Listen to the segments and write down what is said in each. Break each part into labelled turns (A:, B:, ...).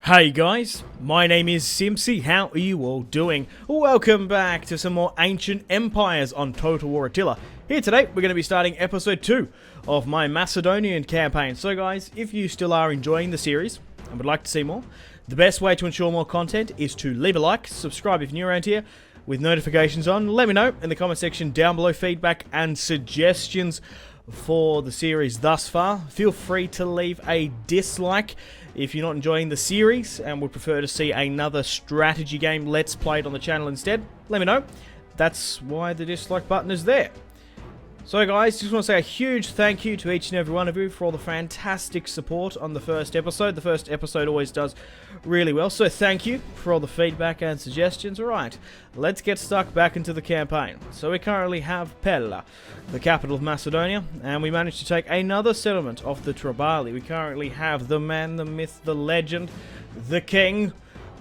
A: Hey guys, my name is Simpzy. How are you all doing? Welcome back to some more Ancient Empires on Total War Attila. Here today, we're going to be starting episode 2 of my Macedonian campaign. So guys, if you still are enjoying the series and would like to see more, the best way to ensure more content is to leave a like, subscribe if you're new around here, with notifications on. Let me know in the comment section down below feedback and suggestions for the series thus far. Feel free to leave a dislike if you're not enjoying the series and would prefer to see another strategy game let's played on the channel instead. Let me know. That's why the dislike button is there. So guys, just want to say a huge thank you to each and every one of you for all the fantastic support on the first episode. The first episode always does really well, so thank you for all the feedback and suggestions. Alright, let's get stuck back into the campaign. So we currently have Pella, the capital of Macedonia, and we managed to take another settlement off the Trabali. We currently have the man, the myth, the legend, the king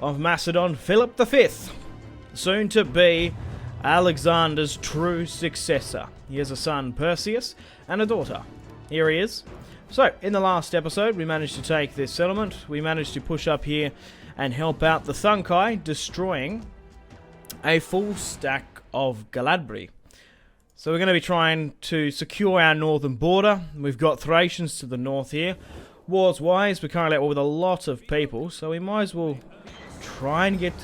A: of Macedon, Philip V, soon to be Alexander's true successor. He has a son, Perseus, and a daughter. Here he is. So, in the last episode, we managed to take this settlement. We managed to push up here and help out the Thunkai, destroying a full stack of Galadbri. So we're going to be trying to secure our northern border. We've got Thracians to the north here. Wars-wise, we're currently at war with a lot of people, so we might as well try and get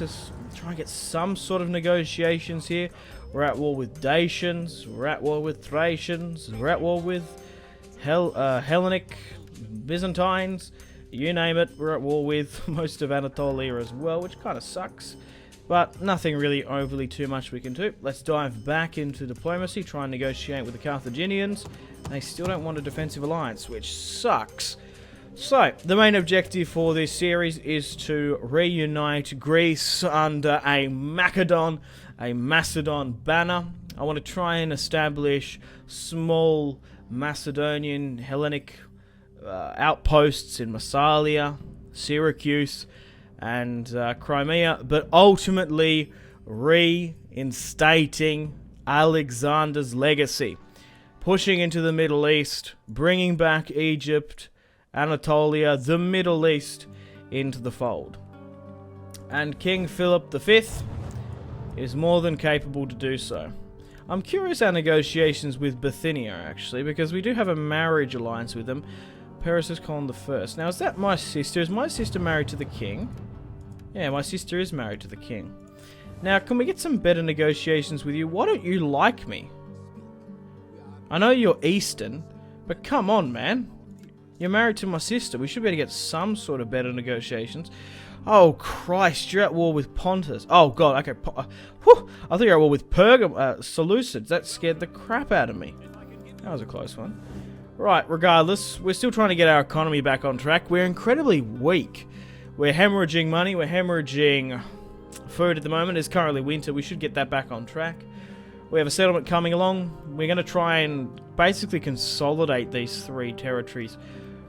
A: some sort of negotiations here. We're at war with Dacians, we're at war with Thracians, we're at war with Hellenic, Byzantines, you name it, we're at war with most of Anatolia as well, which kind of sucks. But nothing really overly too much we can do. Let's dive back into diplomacy, try and negotiate with the Carthaginians. They still don't want a defensive alliance, which sucks. So, the main objective for this series is to reunite Greece under a Macedon banner. I want to try and establish small Macedonian Hellenic outposts in Massalia, Syracuse, and Crimea, but ultimately reinstating Alexander's legacy. Pushing into the Middle East, bringing back Egypt, Anatolia, the Middle East, into the fold. And King Philip V is more than capable to do so. I'm curious our negotiations with Bithynia, actually, because we do have a marriage alliance with them. Perseus Colon I. Now, is that my sister? Is my sister married to the king? Yeah, my sister is married to the king. Now, can we get some better negotiations with you? Why don't you like me? I know you're Eastern, but come on, man. You're married to my sister. We should be able to get some sort of better negotiations. Oh, Christ. You're at war with Pontus. Oh, God. Okay. I thought you were at war with Seleucids. That scared the crap out of me. That was a close one. Right. Regardless, we're still trying to get our economy back on track. We're incredibly weak. We're hemorrhaging money. We're hemorrhaging food at the moment. It's currently winter. We should get that back on track. We have a settlement coming along. We're going to try and basically consolidate these 3 territories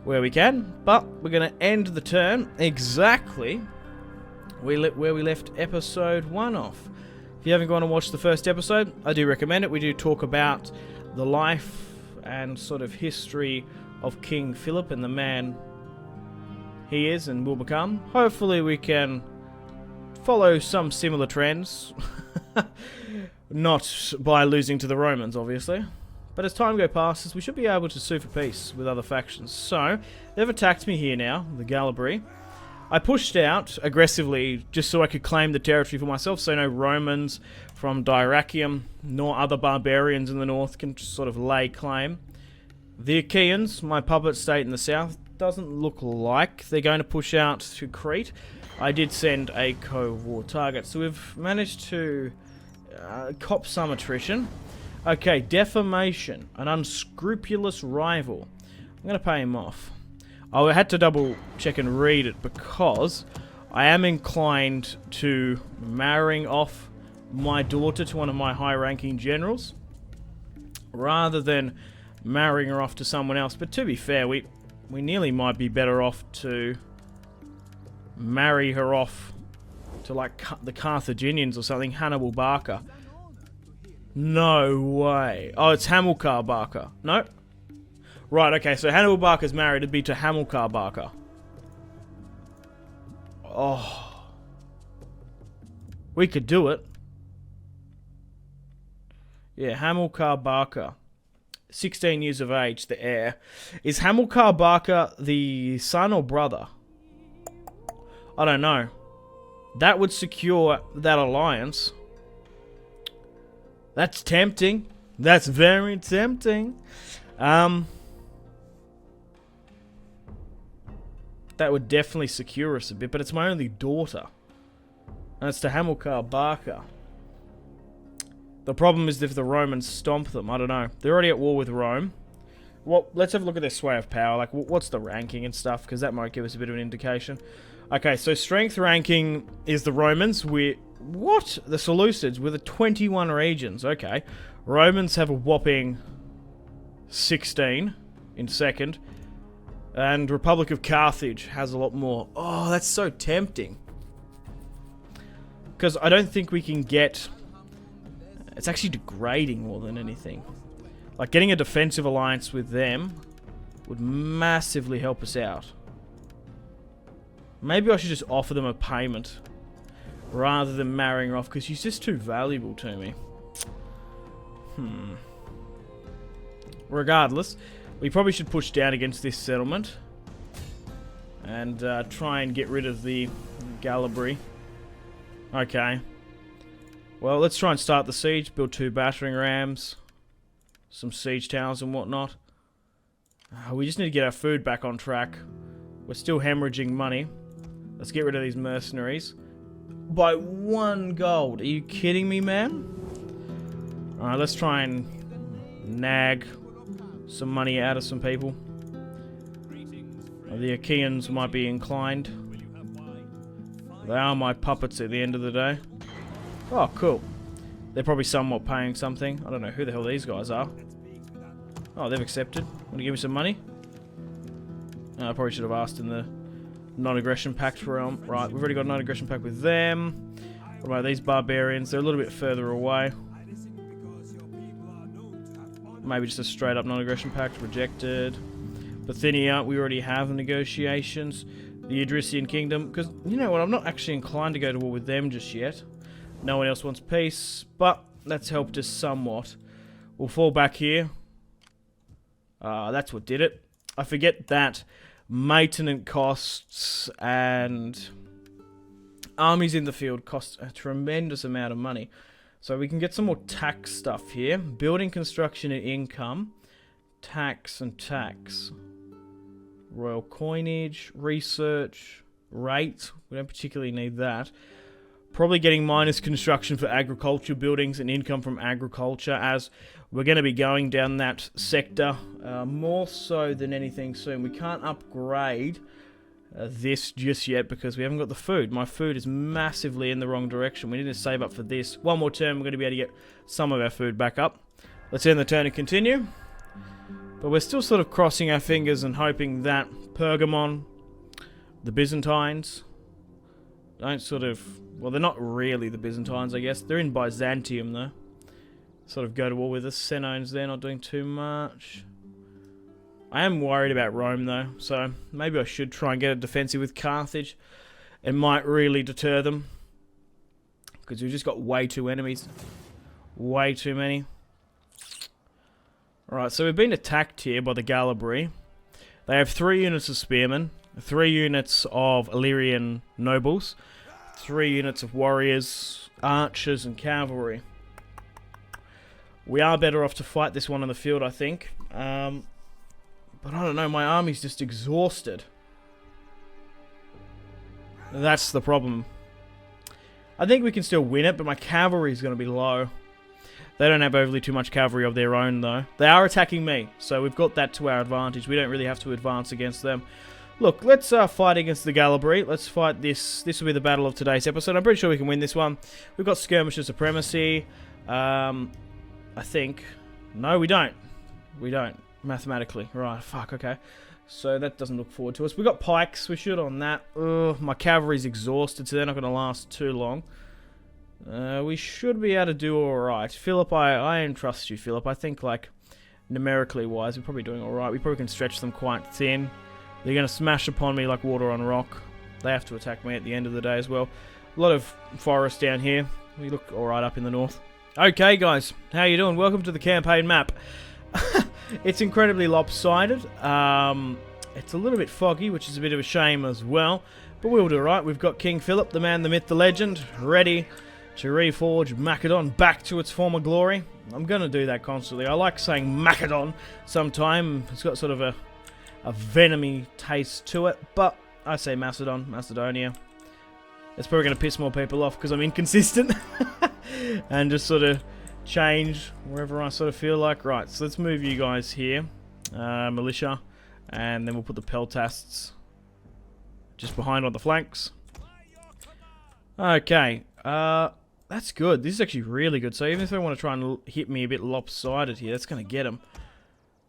A: where we can, but we're going to end the turn exactly where we left episode 1 off. If you haven't gone and watched the first episode, I do recommend it. We do talk about the life and sort of history of King Philip and the man he is and will become. Hopefully we can follow some similar trends. Not by losing to the Romans, obviously. But as time goes past, we should be able to sue for peace with other factions. So, they've attacked me here now, the Galabri. I pushed out aggressively just so I could claim the territory for myself, so no Romans from Dyrrachium nor other barbarians in the north can just sort of lay claim. The Achaeans, my puppet state in the south, doesn't look like they're going to push out to Crete. I did send a co-war target, so we've managed to cop some attrition. Okay, defamation, an unscrupulous rival. I'm going to pay him off. I had to double check and read it because I am inclined to marrying off my daughter to one of my high-ranking generals rather than marrying her off to someone else. But to be fair, we nearly might be better off to marry her off to like the Carthaginians or something. Hannibal Barca. No way. Oh, it's Hamilcar Barca. No? Right, okay, so Hannibal Barca's married. It'd be to Hamilcar Barca. Oh. We could do it. Yeah, Hamilcar Barker. 16 years of age, the heir. Is Hamilcar Barker the son or brother? I don't know. That would secure that alliance. That's tempting. That's very tempting. That would definitely secure us a bit, but it's my only daughter. And it's to Hamilcar Barker. The problem is if the Romans stomp them. I don't know. They're already at war with Rome. Well, let's have a look at their sway of power. Like, what's the ranking and stuff? Because that might give us a bit of an indication. Okay, so strength ranking is the Romans. What? The Seleucids with a 21 regions. Okay. Romans have a whopping 16 in second. And Republic of Carthage has a lot more. Oh, that's so tempting. Because I don't think we can get... It's actually degrading more than anything. Like, getting a defensive alliance with them would massively help us out. Maybe I should just offer them a payment rather than marrying her off, because she's just too valuable to me. Regardless, we probably should push down against this settlement and try and get rid of the Galabri. Okay. Well, let's try and start the siege. Build 2 battering rams. Some siege towers and whatnot. We just need to get our food back on track. We're still hemorrhaging money. Let's get rid of these mercenaries. By 1 gold. Are you kidding me, man? Alright, let's try and nag some money out of some people. The Achaeans might be inclined. They are my puppets at the end of the day. Oh, cool. They're probably somewhat paying something. I don't know who the hell these guys are. Oh, they've accepted. Want to give me some money? I probably should have asked in the non-aggression pact realm. Right, we've already got a non-aggression pact with them. What about these barbarians? They're a little bit further away. Maybe just a straight up non-aggression pact. Rejected. Bithynia, we already have the negotiations. The Idrisian Kingdom. Because, you know what, I'm not actually inclined to go to war with them just yet. No one else wants peace, but that's helped us somewhat. We'll fall back here. That's what did it. I forget that maintenance costs and armies in the field cost a tremendous amount of money. So we can get some more tax stuff here. Building, construction, and income. Tax and tax. Royal coinage, research, rate. We don't particularly need that. Probably getting minus construction for agriculture buildings and income from agriculture, as we're going to be going down that sector more so than anything soon. We can't upgrade this just yet because we haven't got the food. My food is massively in the wrong direction. We need to save up for this. One more turn, we're going to be able to get some of our food back up. Let's end the turn and continue. But we're still sort of crossing our fingers and hoping that Pergamon, the Byzantines, don't sort of... Well, they're not really the Byzantines, I guess. They're in Byzantium, though. Sort of go to war with us. Senones, they're not doing too much. I am worried about Rome, though. So maybe I should try and get a defensive with Carthage. It might really deter them. Because we've just got way too enemies. Way too many. Alright, so we've been attacked here by the Galabri. They have 3 units of spearmen. 3 units of Illyrian nobles. 3 units of warriors, archers, and cavalry. We are better off to fight this one on the field, I think. But I don't know, my army's just exhausted. That's the problem. I think we can still win it, but my cavalry is going to be low. They don't have overly too much cavalry of their own, though. They are attacking me, so we've got that to our advantage. We don't really have to advance against them. Look, let's fight against the Galabri. Let's fight this. This will be the battle of today's episode. I'm pretty sure we can win this one. We've got skirmisher supremacy. I think. No, we don't. We don't. Mathematically. Right, fuck, okay. So that doesn't look forward to us. We've got pikes. We should on that. Ugh, my cavalry's exhausted, so they're not going to last too long. We should be able to do alright. Philip, I entrust you, Philip. I think, like, numerically wise, we're probably doing alright. We probably can stretch them quite thin. They're going to smash upon me like water on rock. they have to attack me at the end of the day as well. A lot of forest down here. We look alright up in the north. Okay guys, how you doing? Welcome to the campaign map. It's incredibly lopsided. It's a little bit foggy, which is a bit of a shame as well. But we'll do right. We've got King Philip, the man, the myth, the legend, ready to reforge Macedon back to its former glory. I'm going to do that constantly. I like saying Macedon sometime. It's got sort of a venomy taste to it. But I say Macedon, Macedonia. It's probably going to piss more people off because I'm inconsistent. And just sort of change wherever I sort of feel like. Right, so let's move you guys here. Militia. And then we'll put the peltasts just behind on the flanks. Okay. That's good. This is actually really good. So even if they want to try and hit me a bit lopsided here, that's going to get them.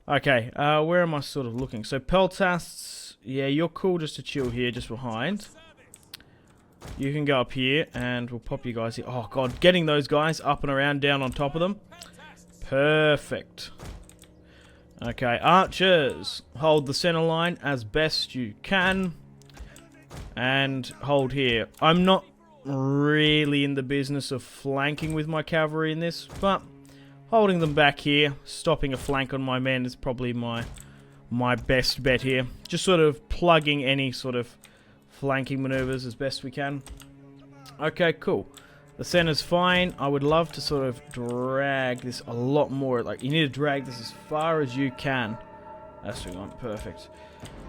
A: Okay. Where am I sort of looking? So peltasts. Yeah, you're cool just to chill here just behind. You can go up here and we'll pop you guys here. Oh god, getting those guys up and around down on top of them. Perfect. Okay, archers, hold the center line as best you can. And hold here. I'm not really in the business of flanking with my cavalry in this, but holding them back here, stopping a flank on my men is probably my best bet here. Just sort of plugging any sort of flanking maneuvers as best we can. Okay, cool. The center's fine. I would love to sort of drag this a lot more. Like, you need to drag this as far as you can. That's what we want. Perfect.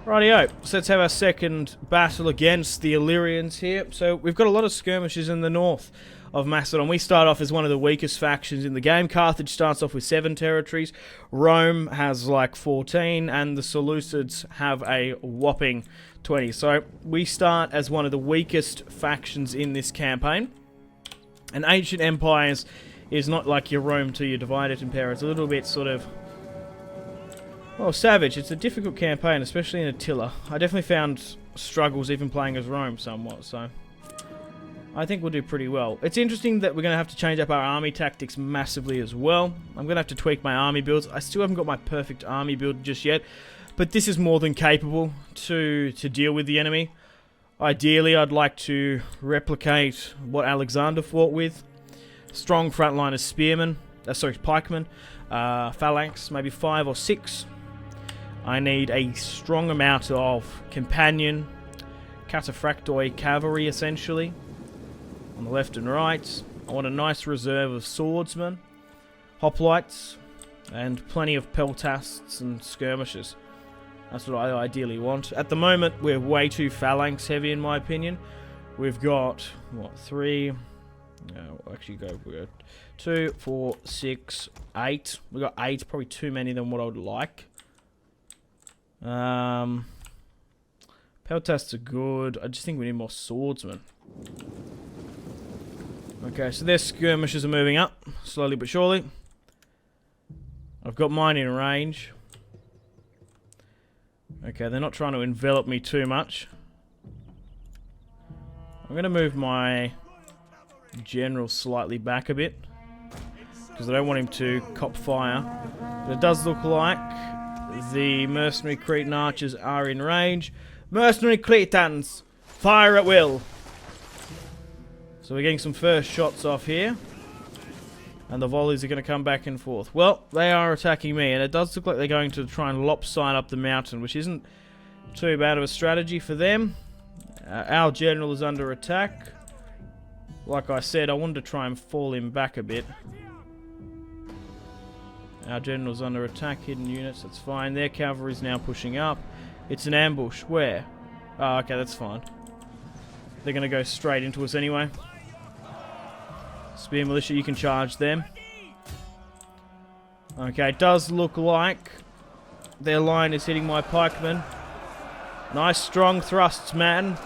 A: Rightio. So let's have our second battle against the Illyrians here. So we've got a lot of skirmishes in the north of Macedon. We start off as one of the weakest factions in the game. Carthage starts off with 7 territories. Rome has like 14. And the Seleucids have a whopping 20. So we start as one of the weakest factions in this campaign. And Ancient Empires is not like your Rome to your divided empire. It's a little bit sort of, well, savage. It's a difficult campaign, especially in Attila. I definitely found struggles even playing as Rome somewhat, so I think we'll do pretty well. It's interesting that we're going to have to change up our army tactics massively as well. I'm going to have to tweak my army builds. I still haven't got my perfect army build just yet, but this is more than capable to deal with the enemy. Ideally, I'd like to replicate what Alexander fought with. Strong frontliners, spearmen, pikemen, phalanx, maybe 5 or 6. I need a strong amount of companion, cataphractoi cavalry, essentially, on the left and right. I want a nice reserve of swordsmen, hoplites, and plenty of peltasts and skirmishers. That's what I ideally want. At the moment, we're way too phalanx heavy, in my opinion. We've got, what, 3... No, actually, we got 2, 4, 6, 8. We got 8, probably too many than what I would like. Peltasts are good. I just think we need more swordsmen. Okay, so their skirmishers are moving up, slowly but surely. I've got mine in range. Okay, they're not trying to envelop me too much. I'm going to move my general slightly back a bit, because I don't want him to cop fire. But it does look like the mercenary Cretan archers are in range. Mercenary Cretans, fire at will! So we're getting some first shots off here. And the volleys are going to come back and forth. Well, they are attacking me, and it does look like they're going to try and lopside up the mountain, which isn't too bad of a strategy for them. Our general is under attack. Like I said, I wanted to try and fall him back a bit. Our general's under attack, hidden units, that's fine. Their cavalry's now pushing up. It's an ambush. Where? Oh, okay, that's fine. They're going to go straight into us anyway. Spear militia, you can charge them. Okay, it does look like their line is hitting my pikemen. Nice strong thrusts, man.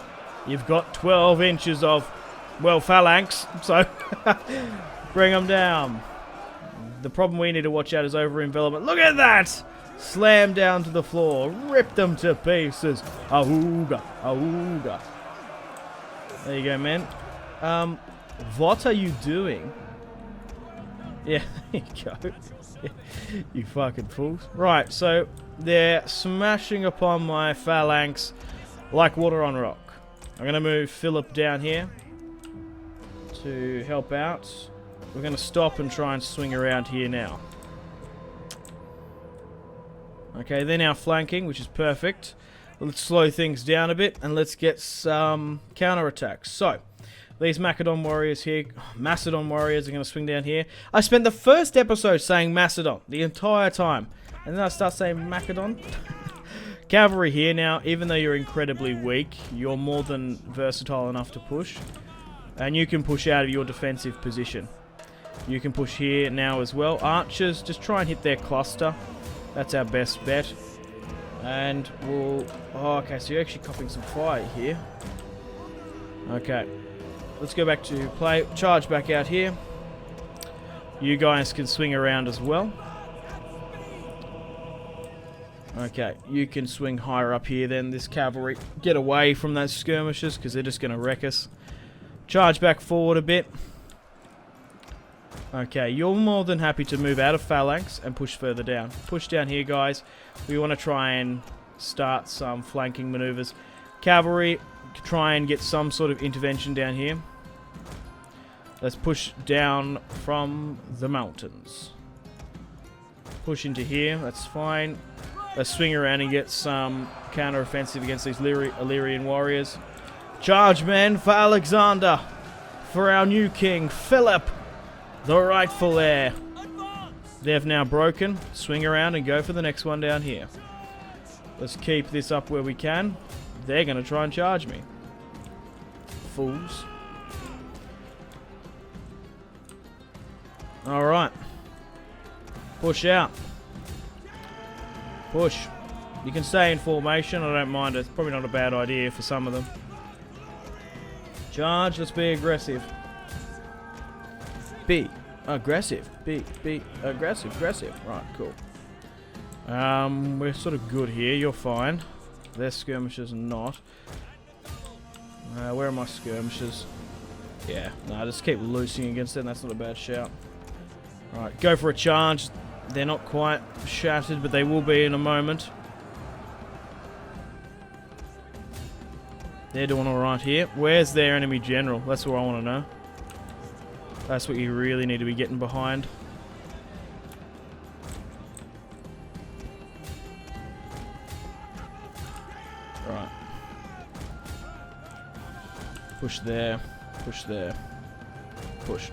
A: You've got 12 inches of, well, phalanx, so bring them down. The problem we need to watch out is over-envelopment. Look at that! Slam down to the floor. Rip them to pieces. Auga, auga. There you go, man. What are you doing? Yeah, there you go. You fucking fools. Right, so they're smashing upon my phalanx like water on rock. I'm going to move Philip down here to help out. We're going to stop and try and swing around here now. Okay, they're now flanking, which is perfect. Let's slow things down a bit and let's get some counterattacks. So, these Macedon warriors here, Macedon warriors are going to swing down here. I spent the first episode saying Macedon the entire time. And then I start saying Macedon. Cavalry here now, even though you're incredibly weak, you're more than versatile enough to push. And you can push out of your defensive position. You can push here now as well. Archers, just try and hit their cluster. That's our best bet. And we'll... Oh, okay, so you're actually copying some fire here. Okay. Let's go back to play. Charge back out here. You guys can swing around as well. Okay, you can swing higher up here then, this cavalry. Get away from those skirmishers, because they're just going to wreck us. Charge back forward a bit. Okay, you're more than happy to move out of phalanx and push further down. Push down here, guys. We want to try and start some flanking maneuvers. Cavalry, try and get some sort of intervention down here. Let's push down from the mountains. Push into here, that's fine. Let's swing around and get some counter-offensive against these Illyrian warriors. Charge, men, for Alexander! For our new king, Philip, the rightful heir. They've now broken. Swing around and go for the next one down here. Let's keep this up where we can. They're going to try and charge me. Fools. Alright. Push out. Push. You can stay in formation. I don't mind it. It's probably not a bad idea for some of them. Charge. Let's be aggressive. Be aggressive. Be aggressive. Aggressive. Right, cool. We're sort of good here. You're fine. Their skirmishers are not. Where are my skirmishers? Yeah, no, just keep loosing against them. That's not a bad shout. Alright, go for a charge. They're not quite shattered, but they will be in a moment. They're doing alright here. Where's their enemy general? That's what I want to know. That's what you really need to be getting behind. Right. Push there. Push there. Push.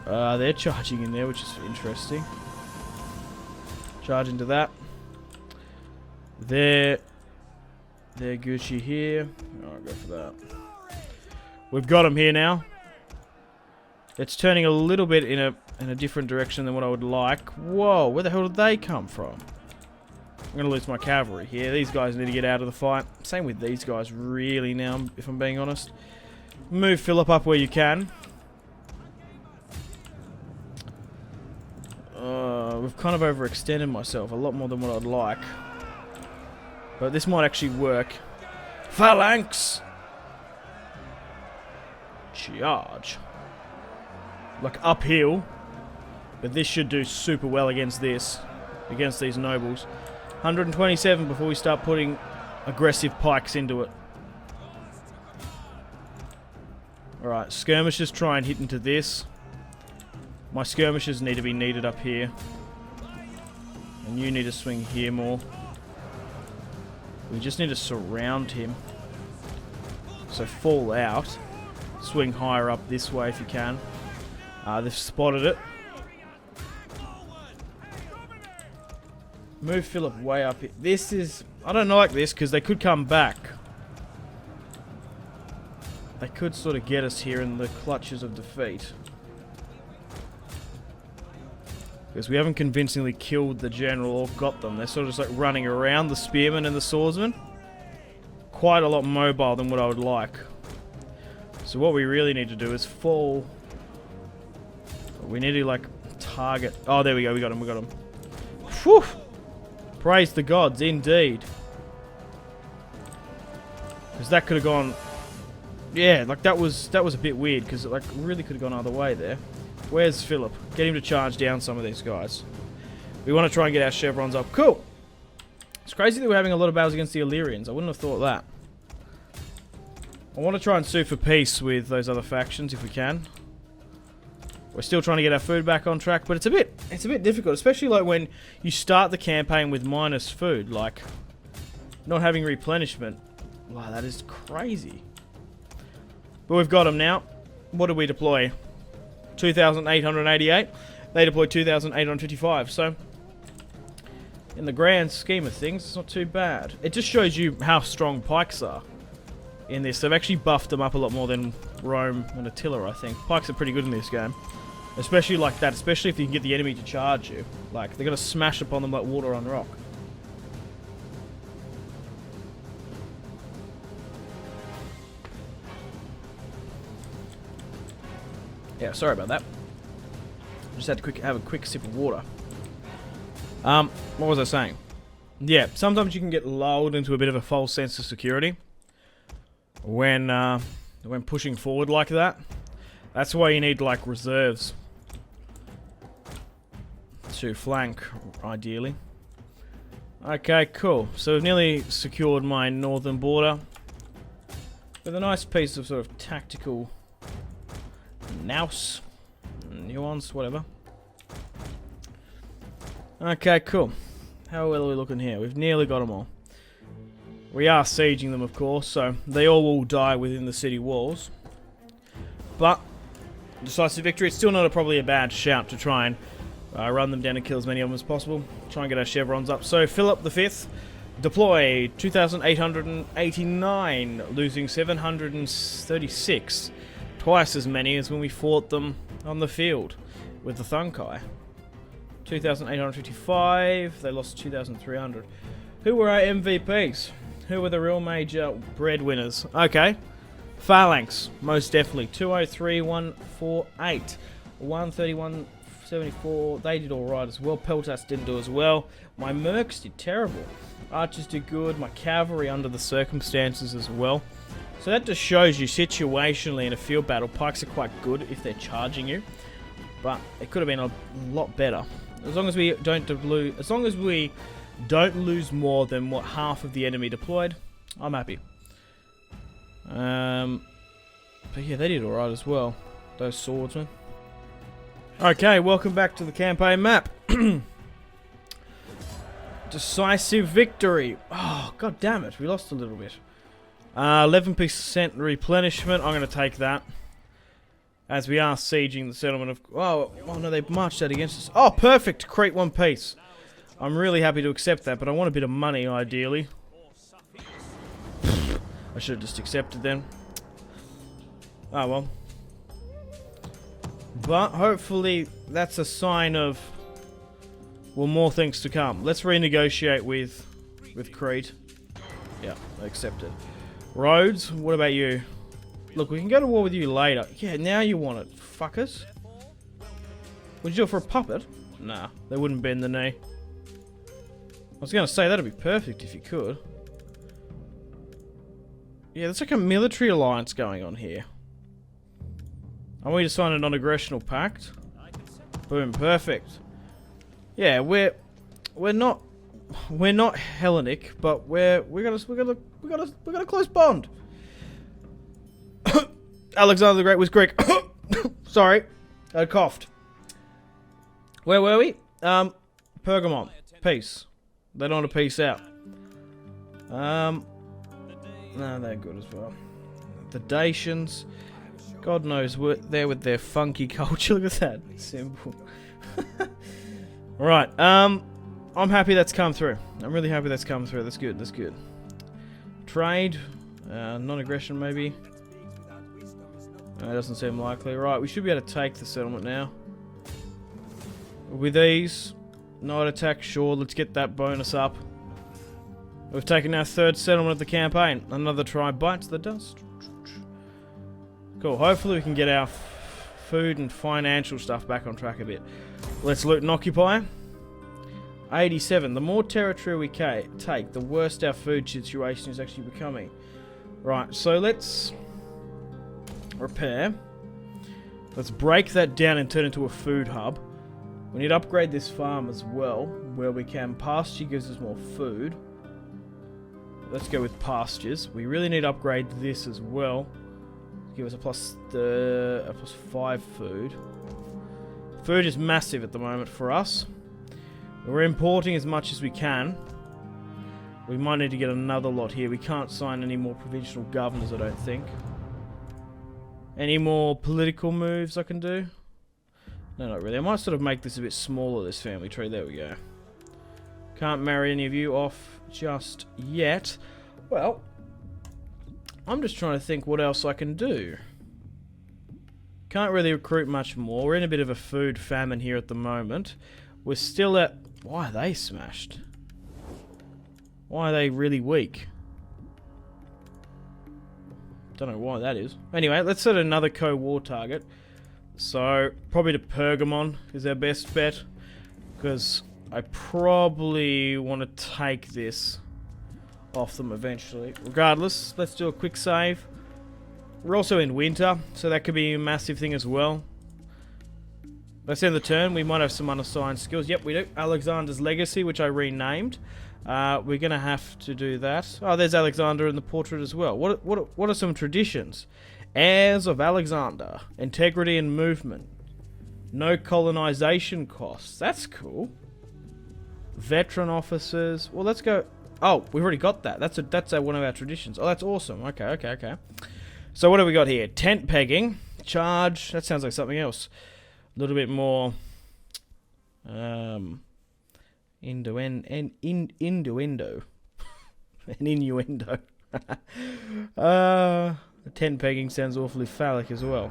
A: They're charging in there, which is interesting. Charge into that. They're Gucci here. Alright, go for that. We've got them here now. It's turning a little bit in a different direction than what I would like. Whoa, where the hell did they come from? I'm going to lose my cavalry here. These guys need to get out of the fight. Same with these guys, really, now, if I'm being honest. Move Philip up where you can. We've kind of overextended myself a lot more than what I'd like. But this might actually work. Phalanx! Charge. Like uphill. But this should do super well against this. Against these nobles. 127 before we start putting aggressive pikes into it. Alright, skirmishers try and hit into this. My skirmishers need to be needed up here. And you need to swing here more. We just need to surround him. So fall out. Swing higher up this way if you can. They've spotted it. Move Philip way up here. This is... I don't like this because they could come back. They could sort of get us here in the clutches of defeat. Because we haven't convincingly killed the general or got them. They're sort of just like running around, the spearmen and the swordsmen. Quite a lot mobile than what I would like. So what we really need to do is fall. We need to like target. Oh, there we go. We got him. We got him. Whew! Praise the gods, indeed. Because that could have gone... Yeah, like that was a bit weird. Because it like really could have gone either way there. Where's Philip? Get him to charge down some of these guys. We want to try and get our chevrons up. Cool. It's crazy that we're having a lot of battles against the Illyrians. I wouldn't have thought that. I want to try and sue for peace with those other factions if we can. We're still trying to get our food back on track, but it's a bit difficult, especially like when you start the campaign with minus food, like not having replenishment. Wow, that is crazy. But we've got them now. What did we deploy? 2,888. They deployed 2,855. So, in the grand scheme of things, it's not too bad. It just shows you how strong pikes are in this. They've actually buffed them up a lot more than Rome and Attila, I think. Pikes are pretty good in this game. Especially like that. Especially if you can get the enemy to charge you. Like, they're going to smash upon them like water on rock. Yeah, sorry about that. Just had to have a quick sip of water. What was I saying? Yeah, sometimes you can get lulled into a bit of a false sense of security when pushing forward like that. That's why you need like reserves to flank, ideally. Okay, cool. So we've nearly secured my northern border with a nice piece of sort of tactical nuance, whatever. Okay, cool. How well are we looking here? We've nearly got them all. We are sieging them, of course, so they all will die within the city walls. But decisive victory. It's still not probably a bad shout to try and run them down and kill as many of them as possible. Try and get our chevrons up. So Philip V deployed 2,889, losing 736. Twice as many as when we fought them on the field with the Thunkai. 2,855, they lost 2,300. Who were our MVPs? Who were the real major breadwinners? Okay, Phalanx, most definitely. 203,148. 131,74, they did alright as well. Peltas didn't do as well. My Mercs did terrible. Archers did good. My Cavalry under the circumstances as well. So that just shows you situationally in a field battle, pikes are quite good if they're charging you, but it could have been a lot better. As long as we don't lose more than what half of the enemy deployed, I'm happy. But yeah, they did alright as well, those swordsmen. Okay, welcome back to the campaign map. Decisive victory. Oh, god damn it, we lost a little bit. 11% replenishment. I'm going to take that. As we are sieging the settlement of... Oh no, they've marched out against us. Oh, perfect. Crete one piece. I'm really happy to accept that, but I want a bit of money, ideally. I should have just accepted then. Oh, well. But hopefully that's a sign of... well, more things to come. Let's renegotiate with Crete. Yeah, I accepted. Rhodes, what about you? Look, we can go to war with you later. Yeah, now you want it, fuckers. Would you do it for a puppet? Nah, they wouldn't bend the knee. I was going to say, that'd be perfect if you could. Yeah, there's like a military alliance going on here. I want you to sign a non-aggressional pact. Boom, perfect. Yeah, we're not Hellenic, but we got a close bond. Alexander the Great was Greek. Sorry, I coughed. Where were we? Pergamon. Peace. They don't want to peace out. No, they're good as well. The Dacians. God knows, we're there with their funky culture. Look at that. Simple. Right, I'm happy that's come through. I'm really happy that's come through. That's good, that's good. Trade. Non-aggression, maybe. It doesn't seem likely. Right, we should be able to take the settlement now. With ease. Night attack, sure. Let's get that bonus up. We've taken our third settlement of the campaign. Another tribe bites the dust. Cool. Hopefully we can get our food and financial stuff back on track a bit. Let's loot and occupy. 87. The more territory we take, the worse our food situation is actually becoming. Right, so let's repair. Let's break that down and turn it into a food hub. We need to upgrade this farm as well, where we can. Pasture gives us more food. let's go with pastures. We really need to upgrade this as well. Give us a plus 5 food. Food is massive at the moment for us. We're importing as much as we can. We might need to get another lot here. We can't sign any more provincial governors, I don't think. Any more political moves I can do? No, not really. I might sort of make this a bit smaller, this family tree. There we go. Can't marry any of you off just yet. Well, I'm just trying to think what else I can do. Can't really recruit much more. We're in a bit of a food famine here at the moment. We're still at... Why are they smashed? Why are they really weak? Don't know why that is. Anyway, let's set another co-war target. So, probably to Pergamon is our best bet. Because I probably want to take this off them eventually. Regardless, let's do a quick save. We're also in winter, so that could be a massive thing as well. Let's end the turn. We might have some unassigned skills. Yep, we do. Alexander's Legacy, which I renamed. We're going to have to do that. Oh, there's Alexander in the portrait as well. What are some traditions? Heirs of Alexander. Integrity and movement. No colonization costs. That's cool. Veteran officers. Well, let's go... Oh, we've already got that. That's one of our traditions. Oh, that's awesome. Okay. So what have we got here? Tent pegging. Charge. That sounds like something else. A little bit more... innuendo. An innuendo. Tent pegging sounds awfully phallic as well.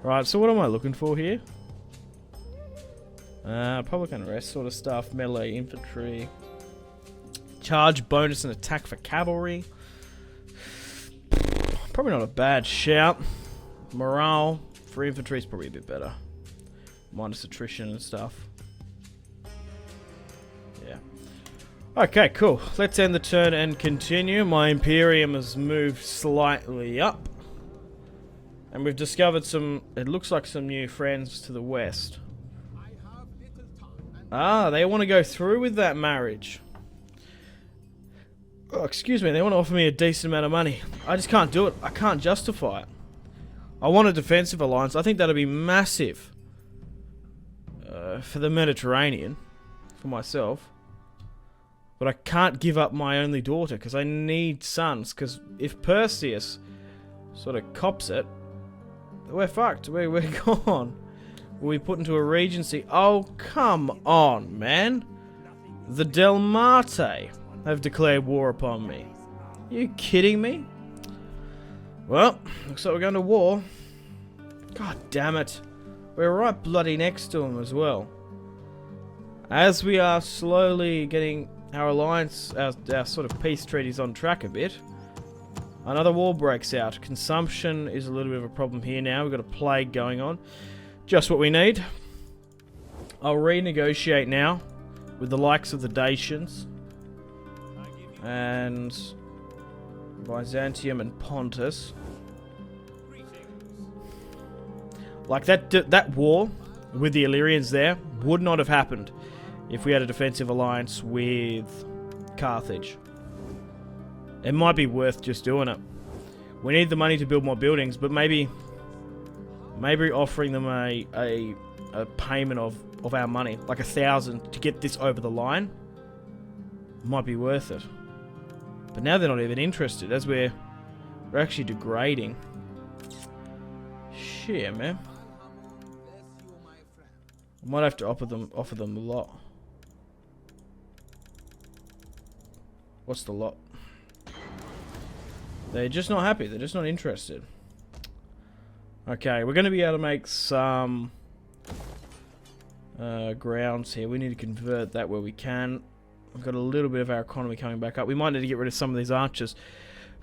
A: Right, so what am I looking for here? Public unrest sort of stuff. Melee infantry. Charge bonus and attack for cavalry. Probably not a bad shout. Morale for infantry is probably a bit better. Minus attrition and stuff. Yeah. Okay, cool. Let's end the turn and continue. My Imperium has moved slightly up. And we've discovered some, it looks like some new friends to the west. Ah, they want to go through with that marriage. Oh, excuse me, they want to offer me a decent amount of money. I just can't do it. I can't justify it. I want a defensive alliance. I think that'll be massive. For the Mediterranean. For myself. But I can't give up my only daughter because I need sons. Because if Perseus sort of cops it, we're fucked. We're gone. Will we put into a regency? Oh, come on, man. The Delmate have declared war upon me. Are you kidding me? Well, looks like we're going to war. God damn it. We're right bloody next to them as well. As we are slowly getting our alliance, our sort of peace treaties on track a bit, another war breaks out. Consumption is a little bit of a problem here now. We've got a plague going on. Just what we need. I'll renegotiate now with the likes of the Dacians and Byzantium and Pontus. Like that war with the Illyrians there would not have happened if we had a defensive alliance with Carthage. It might be worth just doing it. We need the money to build more buildings, but maybe offering them a payment of our money, like 1,000 to get this over the line, might be worth it. But now they're not even interested, as we're actually degrading. Shit, man. I might have to offer them a lot. What's the lot? They're just not happy. They're just not interested. Okay, we're going to be able to make some grounds here. We need to convert that where we can. We've got a little bit of our economy coming back up. We might need to get rid of some of these archers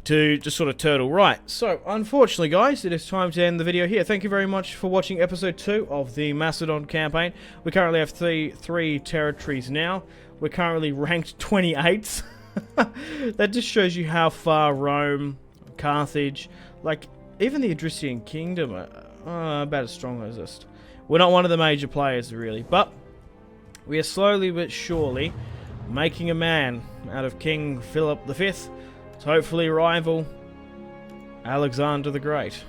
A: to just sort of turtle. Right, so unfortunately, guys, it is time to end the video here. Thank you very much for watching episode 2 of the Macedon campaign. We currently have three territories now. We're currently ranked 28th. That just shows you how far Rome, Carthage, like even the Adrician Kingdom are about as strong as us. We're not one of the major players, really, but we are slowly but surely making a man out of King Philip V to hopefully rival Alexander the Great.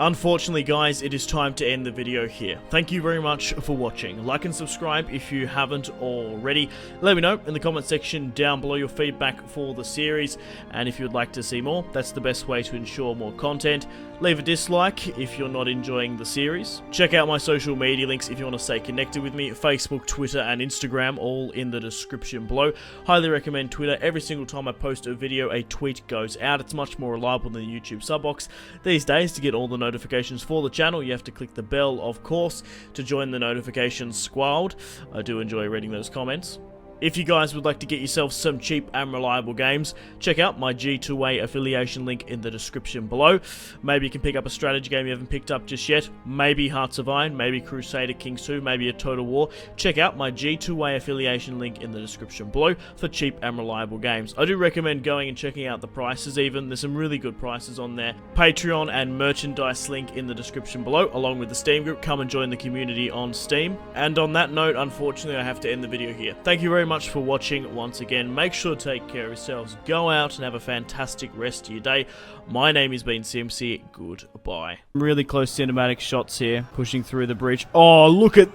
A: Unfortunately, guys, it is time to end the video here. Thank you very much for watching. Like and subscribe if you haven't already. Let me know in the comment section down below your feedback for the series, and if you'd like to see more, that's the best way to ensure more content. Leave a dislike if you're not enjoying the series. Check out my social media links if you want to stay connected with me. Facebook, Twitter, and Instagram, all in the description below. Highly recommend Twitter. Every single time I post a video, a tweet goes out. It's much more reliable than the YouTube sub box. These days, to get all the notifications for the channel, you have to click the bell, of course, to join the notifications squad. I do enjoy reading those comments. If you guys would like to get yourself some cheap and reliable games, check out my G2A affiliation link in the description below. Maybe you can pick up a strategy game you haven't picked up just yet. Maybe Hearts of Iron, maybe Crusader Kings 2, maybe a Total War. Check out my G2A affiliation link in the description below for cheap and reliable games. I do recommend going and checking out the prices even. There's some really good prices on there. Patreon and merchandise link in the description below, along with the Steam group. Come and join the community on Steam. And on that note, unfortunately, I have to end the video here. Thank you very much for watching once again. Make sure to take care of yourselves. Go out and have a fantastic rest of your day. My name has been Simpzy. Goodbye. Really close cinematic shots here, pushing through the bridge. Oh, look at...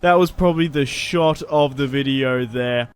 A: That was probably the shot of the video there.